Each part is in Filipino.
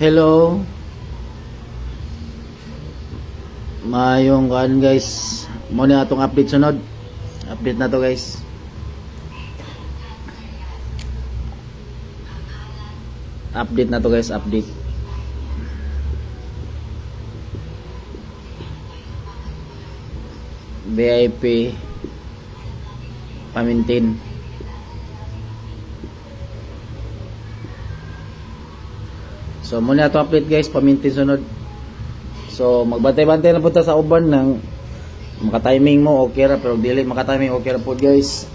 Hello. Mayong kan guys. Mo ni atong update sunod. Update na to guys. Update na to guys, update. VIP pamintin. So muna ito update guys, pamintin sunod. So magbantay-bantay na punta sa uban ng maka-timing mo okay ra, pero dili maka-timing okay ra po guys.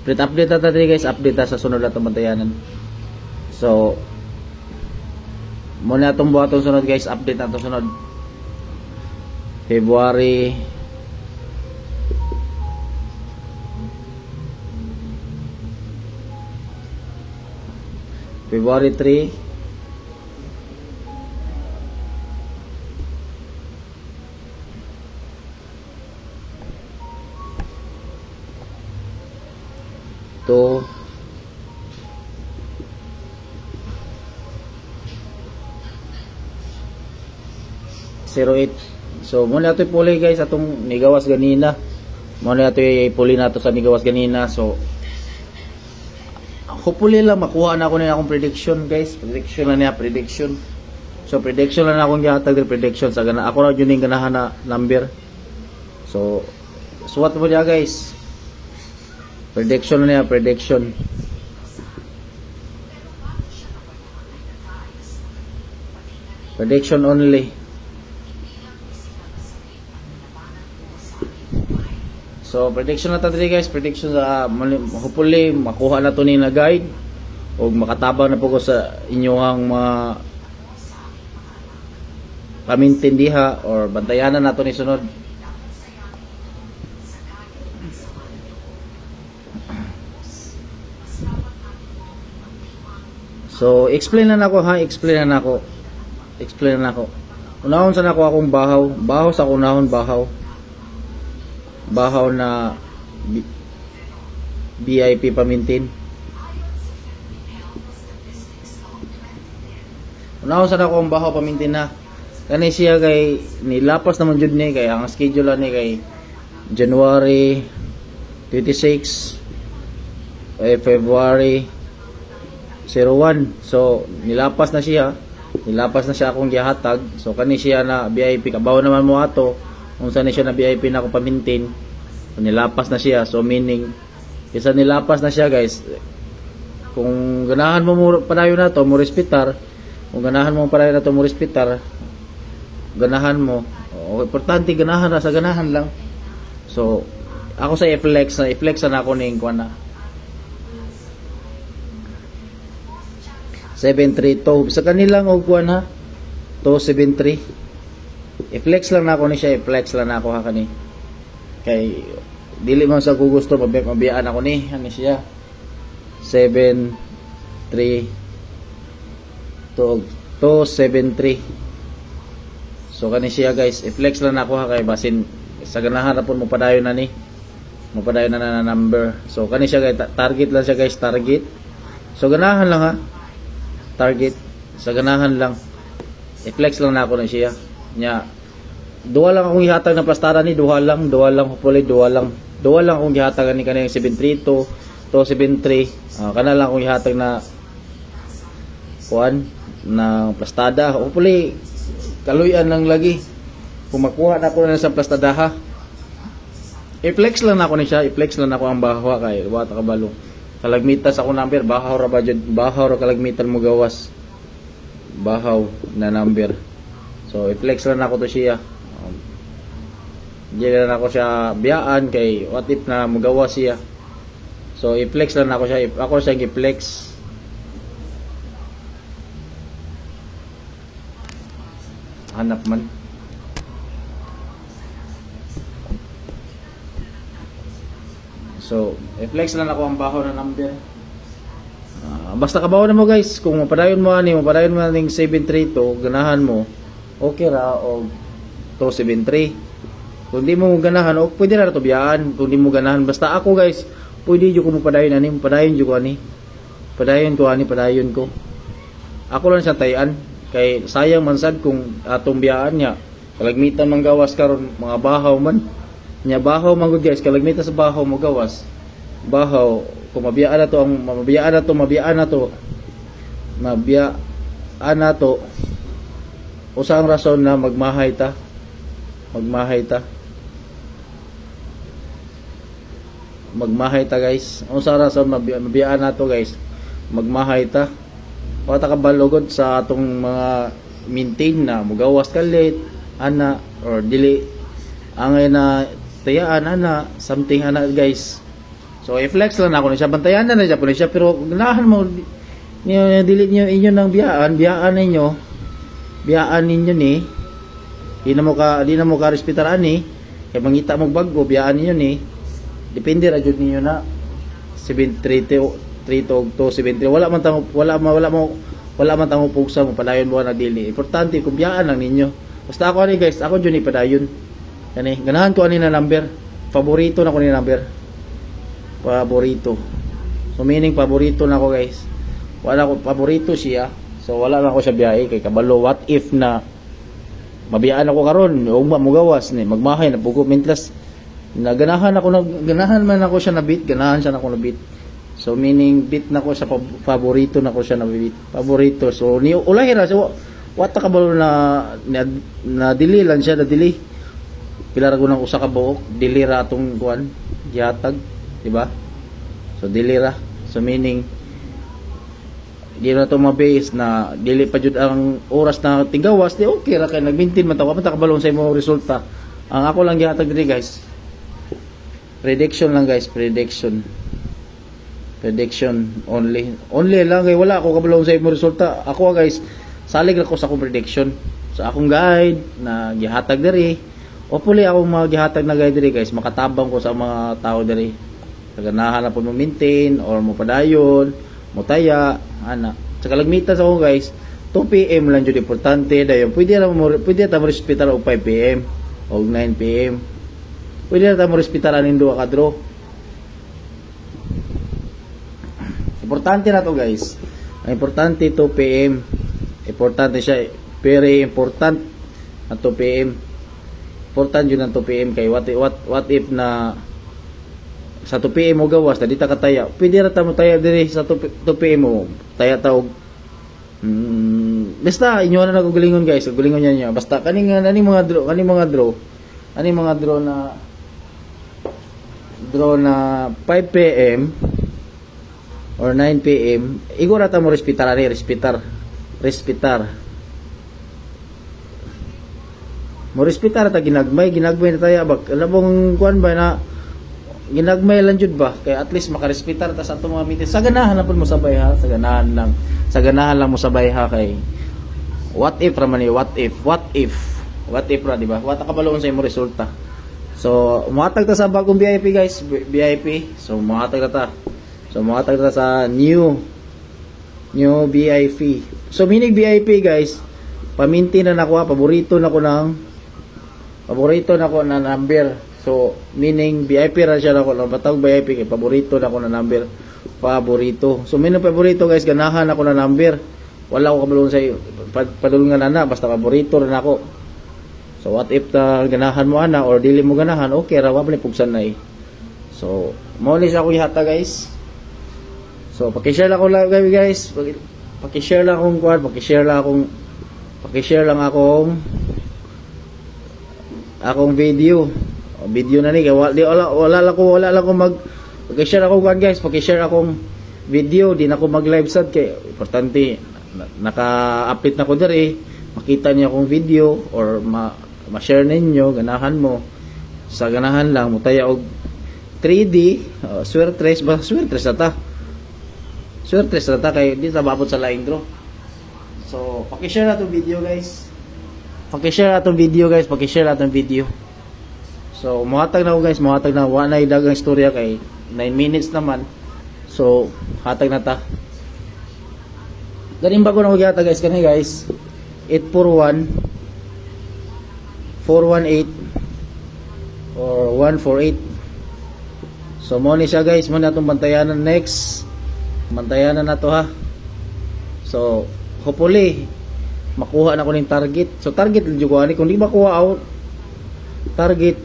Update na tayo guys, update na sa sunod na itong bantayanan. So muna itong buhaton sunod guys, update na itong sunod. February 3 to 08. So muna ito ipuli guys atong nigawas ganina. Muna ito ipuli nato sa nigawas ganina. So hopefully lang makuha na ako na akong prediction guys. Prediction na niya, prediction. So prediction lang na akong gihatag ng prediction sa gana. Ako ra jud ning ganahan na number. So suwat mo niya guys. Prediction na niya, prediction. Prediction only. So prediction na tayo guys, prediction sa hopefully makuha na to ni na guide o makatabang na po ko sa inyong mga pamintindiha or bantayanan na to ni sunod. So explain na nako ha, explain na nako. Unahon sa nako akong bahaw sa unahon bahaw na VIP pamintin. Unahon sa nako ang bahaw pamintin na. Kani siya kay nilapas naman jud ni kay ang schedule ni kay January 26 February 01. So nilapas na siya akong gihatag. So kani siya na VIP kabaw naman mo ato kung saan siya na VIP na ako pamintin. So nilapas na siya, so meaning isa nilapas na siya guys. Kung ganahan mo padayon na to mo respetar, kung ganahan mo padayon na to mo respetar, ganahan mo importante ganahan na sa ganahan lang. So ako sa i-flex na ako ning kuan na 732 sa kanilang og kuan ha 273. I-flex lang na ako ni siya, i-flex lang na ako ha kani. Kay dili man sa gusto mabiyaan ako ni ani siya 273. So kani siya guys, i-flex lang na ako ha kay basin sa ganahan ra pud mo padayon na ni. Mo padayon na number. So kani siya guys, target lang siya guys, target. So ganahan lang ha. Target sa ganahan lang. I-flex lang na ako ni siya. Nya duha lang akong gihatag na plastada ni, duha lang hopefully duha lang akong gihatag ni kanang 732 to 73. Kana lang akong gihatag na kuan na plastada. Hopefully kaluyan lang lagi kung makuha na ako na sa plastada ha. I-flex lang ako ni siya, i-flex lang ako ang bahaw kay wata kabalo. Kalagmitan sa akong number, bahaw ra ba jud, bahaw ra kalagmitan mo gawas. Bahaw na number. So i-flex lang ako to siya. Hindi na ako siya biyaan kay what if na magawa siya. So i-flex lang ako siya. Ako siya i-flex. Hanap man. So i-flex lang ako ang bahaw na number. Basta kabaw na mo guys. Kung mapadayon mo ning 732 ganahan mo. Okay ra o 273. Kung di mo ganahan o pwede na to biyaan. Kung di mo ganahan basta ako guys, pwede jud ko mo padayon ani, padayon jud ko ani. padayon ko. Ako lang sa tayan kay sayang man sad kung atong biyaan niya kalagmitan man gawas karon mga bahaw man nya bahaw man gud guys, kalagmitan sa bahaw mo gawas bahaw kung mabiyaan na to usang rason na magmahay ta guys. Usang rason mabiyaan na to guys, magmahay ta. Wala ta kabalugod sa atong mga maintain na mugawas kalit ana or dili angay na tayaan ana something ana guys. So i-flex lang ako ni siya, bantayan na siya po ni siya, pero ganahan mo niyo dili niyo inyo nang biyaan ninyo ni di na mo ka respetaraan ni kay mangita mo bago biyaan ninyo ni depende ra jud ninyo na 732 wala man tango pugsa mo padayon mo na dili. Importante kung biyaan lang ninyo. Basta ako ani guys, ako jud ni padayon. Kani ganahan ko ani na number. Paborito na ko ni number. Paborito. So meaning paborito na ko guys. Wala ko paborito siya. So wala na ko siya biyahe kay kabalo what if na mabiyaan ako karon ugma mo gawas ni magmahay na pugo mintlas ganahan man ako siya nabit, ganahan siya na ako nabit. So meaning bit na ko sa paborito na ko siya nabit. Paborito. So ni ulahi ra so what ka ba na dili lang siya na dili. Pila ra ko nang usa ka buok, dili ra atong kuan gihatag, di ba? So dili ra. So meaning di na to mabase na dili pa jud ang oras na tigawas, di okay ra kay nag-maintain man ta kabalon sa imong resulta. Ang ako lang gihatag diri guys. Prediction lang guys, prediction only lang kay wala ako kabalong sa imong resulta. Ako guys salig ako sa akong prediction sa akong guide na gihatag diri o puli ako magihatag na guide diri guys, makatabang ko sa mga tao diri kaganahan na po mo maintain or mo padayon mo taya ana sa kalagmitan sa ako guys 2 PM lang jud importante dayon pwede ta mo respetar og 5 PM og 9 PM pwede ta mo respetar aning duha ka draw. Importante na to guys. Ang importante 2 PM. Importante siya. Very important na 2 PM. Important yun ang 2 PM kay what if na sa 2 PM mo gawas na di ta kataya. Pwede ra ta mo taya diri sa 2 PM mo. Taya ta og basta inyo na nagugalingon guys. Gulingon niya. Basta kaning mga draw na 5 PM or 9 PM, igura ta mo respetar mo respetar ta ginagmay na tayo bak labong kuan ba na ginagmay lang jud ba kay at least makarespetar ta sa atong mga meeting sa ganahan lang mo sabay ha sa ganahan lang mo sabay ha kay what if raman ni what if ra di ba wata ka balon sa imong resulta. So muhatag ta sa bagong VIP guys, VIP. So muhatag ta sa new VIP. So meaning VIP guys, paminti na nako, paborito na ko na number. So meaning VIP ra siya nako, batag VIP kay paborito na ko na number. Paborito. So meaning paborito guys, ganahan ako na number. Wala ko kabalon sa padulungan na basta paborito ra nako. So what if ganahan mo ana or dili mo ganahan, okay ra wa pa ni pugsan na So mo ni sa ako ihata guys. So paki-share lang ako guys, paki-share lang akong kuan, paki-share lang akong video. Video na ni kay wala lang ko paki-share ako kuan guys, paki-share akong video, di na ako mag-live sad kay importante naka-update na ko diri, makita niyo akong video or ma-share ninyo, ganahan mo. Sa ganahan lang mo taya og 3D, swertres na ta kay di ta babot sa laing draw. So paki-share na tong video guys. Paki-share na tong video. So muhatag na ko guys, muhatag na wa na dagang istorya kay 9 minutes naman. So hatag na ta. Galing ba ko na magyata guys kanhi guys. 841 418 or 148. So mo ni siya guys, mo na itong bantayanan next Bantayan na to ha. So hopefully makuha na ko ning target. So target lang jud ko ani, kung di makuha out target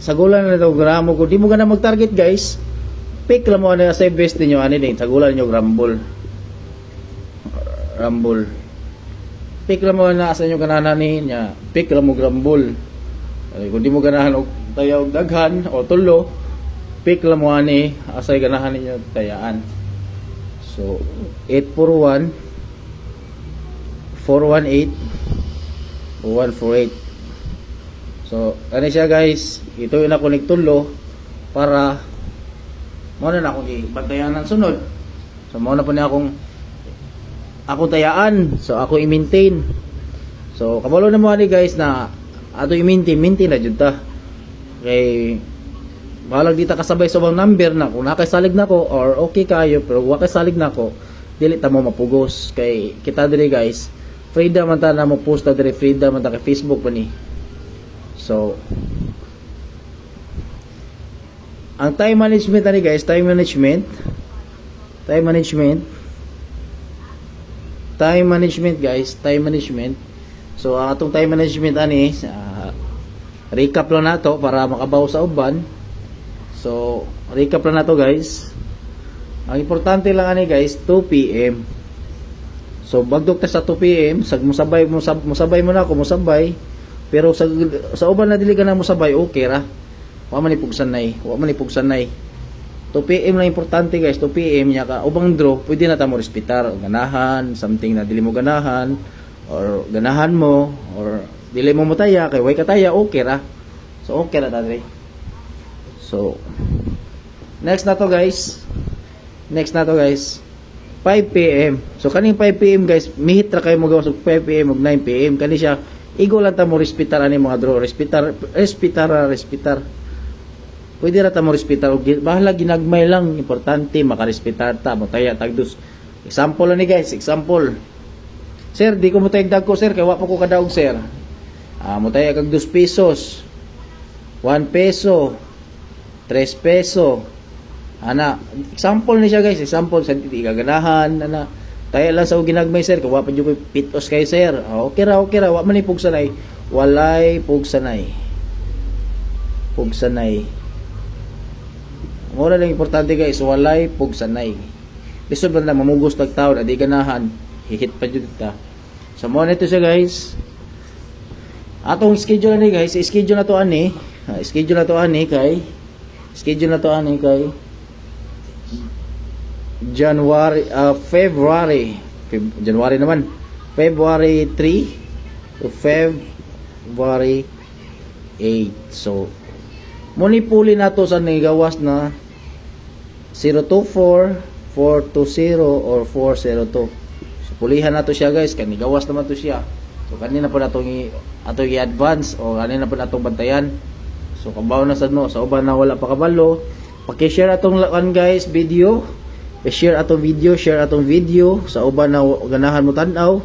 sagulan na daw gramo ko. Di mo gana mag target guys, pick lang mo na sa best niyo ani din sagulan niyo rumble. Pick lang mo na sa inyo ganahan niya, pick lang mo rumble. Kung di mo ganahan og tayaw daghan o tulo, pick lang mo ani asay ganahan ninyo tayaan. So 841 418 148. So ano siya guys, ito yung ako nagtulo para muna na akong ibantayan ng sunod. So muna po niya akong tayaan, so ako i-maintain. So kabalo na mo ani guys na ato i-maintain na jud ta. Kay balag di ta kasabay sa bang number na kung nakasalig na ko or okay kayo pero wa kasalig na ko, dili ta mo mapugos. Kay kita diri guys, freedom man ta na mo post ta diri, freedom man ta kay Facebook pa ni. So ang time management ani guys, time management. So ang atong time management ani recap lang nato para makabaw sa uban. So recap lang nato guys. Ang importante lang ani guys 2 PM. So bagdok ta sa 2 PM, musabay mo na ako musabay. Pero sa uban na dili ka na musabay, okay ra. Wa man ipugsanay. 2 PM lang importante guys, 2 PM nya ka ubang draw, pwede na ta mo respetar, ganahan, something na dili mo ganahan or ganahan mo or dili mo mutaya kay way kataya, okay ra. So okay ra ta dre. So next na to guys, 5 PM. So kaning 5 PM guys, mihit ra kayo mo gawas og 5 PM ug 9 PM kani siya. Igo lang ta mo respetar ani mga draw, respetar. Pwede ra ta mo respetar og bahala ginagmay lang, importante makarespetar ta, motaya tagdos. Example ani guys, Sir, di ko motayag dagko sir kay wa pa ko kadaog sir. Motaya kag 2 pesos. 1 peso. 3 peso. Ana, example ni siya guys, example sa di gaganahan ana. Taya lang sa ginagmay sir, kay wa pa jud ko pitos kay sir. Okay ra, wa man ipugsanay. Walay pugsanay. Mura lang importante guys, walay pugsanay. Lisod man na mamugos tag tawo na di ganahan, hihit pa jud ta. So mo nito siya guys. Atong schedule ni guys, schedule na to ani kay February 3 to February 8. So munipuli na to sa nigawas na 024, 420 or 402. So pulihan na to siya guys, kanigawas naman to siya. So kanina po natong atong i-advance o kanina po natong bantayan. So kabaw na sad mo sa uban na wala pa kabalo, paki-share atong guys video. I-share atong video sa uban na ganahan mo tan-aw.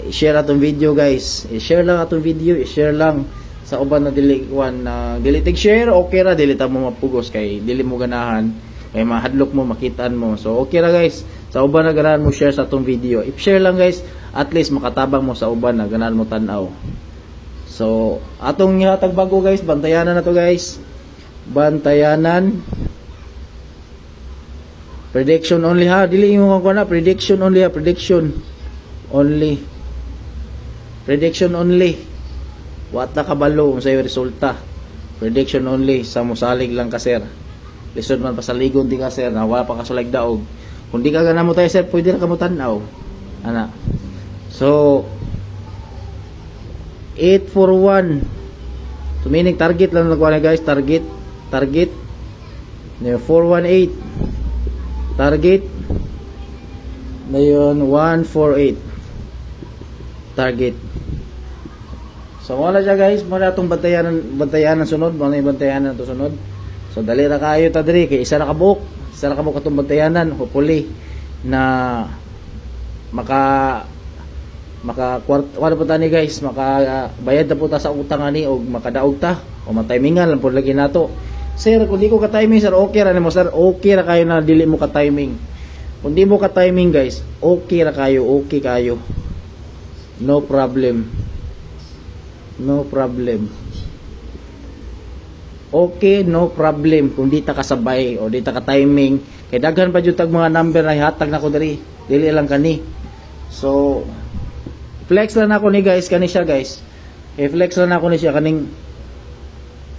I-share atong video guys. I-share lang sa uban na dili tig share, okay ra, dili ta mo mapugos kay dili mo ganahan, kay mahadlok mo, makitaan mo. So okay ra guys, sa uban na ganahan mo share sa atong video. I-share lang guys, at least makatabang mo sa uban na ganahan mo tan-aw. So atong ihatag bago guys, bantayanan na to guys. Prediction only ha, dili mo ko na prediction only. Wat na kabalo sa iyo resulta. Prediction only, sa musalig lang ka sir. Lisod man pasaligon di ka sir, na wala pa kasulag daog. Kung di ka gana mo tayo sir, pwede na ka mo tanaw. Ana. So 841. So meaning target lang nagkuha na guys, target. 418. Target na yun 148 target. So wala siya guys, muna itong bantayan ng sunod, muna yung bantayan ng sunod. So dali na kayo ta diri kay isa na kabuk atong bantayanan, hopefully na maka wala po tani guys, makabayad na po ta sa utang ani o makadaog ta o matimingan lang po lagi nato. Sir, kung di ko ka-timing sir, okay ra nimo sir, okay ra kayo na dili mo ka-timing. Kung di mo ka timing guys, okay ra kayo, okay kayo. No problem. No problem. Okay, no problem kung di ta kasabay o di ta ka timing. Kay daghan pa jud tag mga number na ihatag nako diri. Dili lang kani. So flex lang ako ni guys, kani siya guys. Flex lang ako ni siya kaning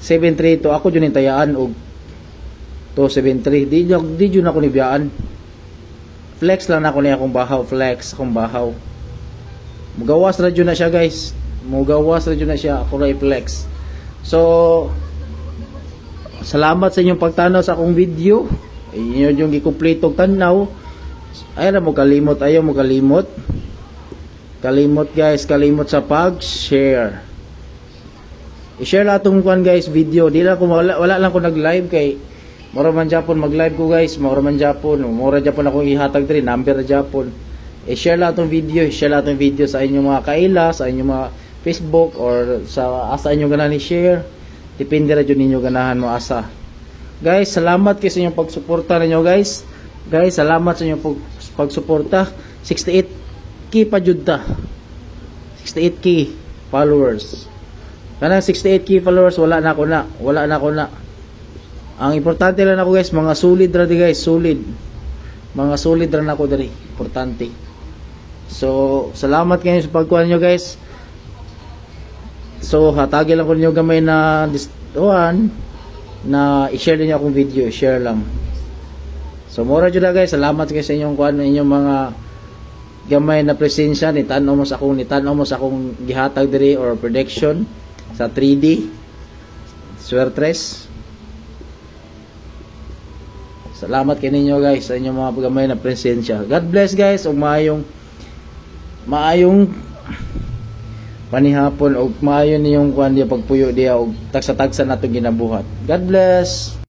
732 ako jud ni tayaan og 273. Di jud ako ni biyaan. Flex lang ako ni akong bahaw, flex akong bahaw. Mugawas ra jud na siya guys. Mugawas ra jud na siya ako ra flex. So salamat sa inyong pagtanaw sa akong video. Inyo yung gikumpletong tanaw. Ay ra mo kalimot, ayaw mo kalimot. Kalimot guys, kalimot sa pag-share. I-share lang itong kuan guys video. Di lang ko wala lang ko nag-live kay mura man Japon mag-live ko guys, mura man Japon. Mura Japon ako ihatag diri, number Japon. I-share lang itong video, i-share lang itong video sa inyong mga kaila, sa inyong mga Facebook or sa asa inyong ganahan i-share. Depende ra jud ninyo ganahan mo asa. Guys, salamat kay sa inyong pagsuporta ninyo guys. Guys, salamat sa inyong pagsuporta. 68k pa jud ta. 68k followers. Kanang 68k followers wala na ako na. Wala na ako na. Ang importante lang ako guys, mga solid ra di guys, solid. Mga solid ra na ako diri, importante. So, salamat kayo sa pagkuha niyo guys. So, hatagi lang ko ninyo gamay na na i-share niyo akong video, i-share lang. So, mura jud na guys, salamat kayo sa inyong kuan, inyong mga gamay na presensya ni tan-aw mo sa akong gihatag diri or prediction sa 3D Swertres. Salamat kayo ninyo guys sa inyong mga gamay na presensya. God bless guys, ug maayong panihapon og maayo niyong kuan diya pagpuyo diya og tagsa-tagsa nato ginabuhat. God bless.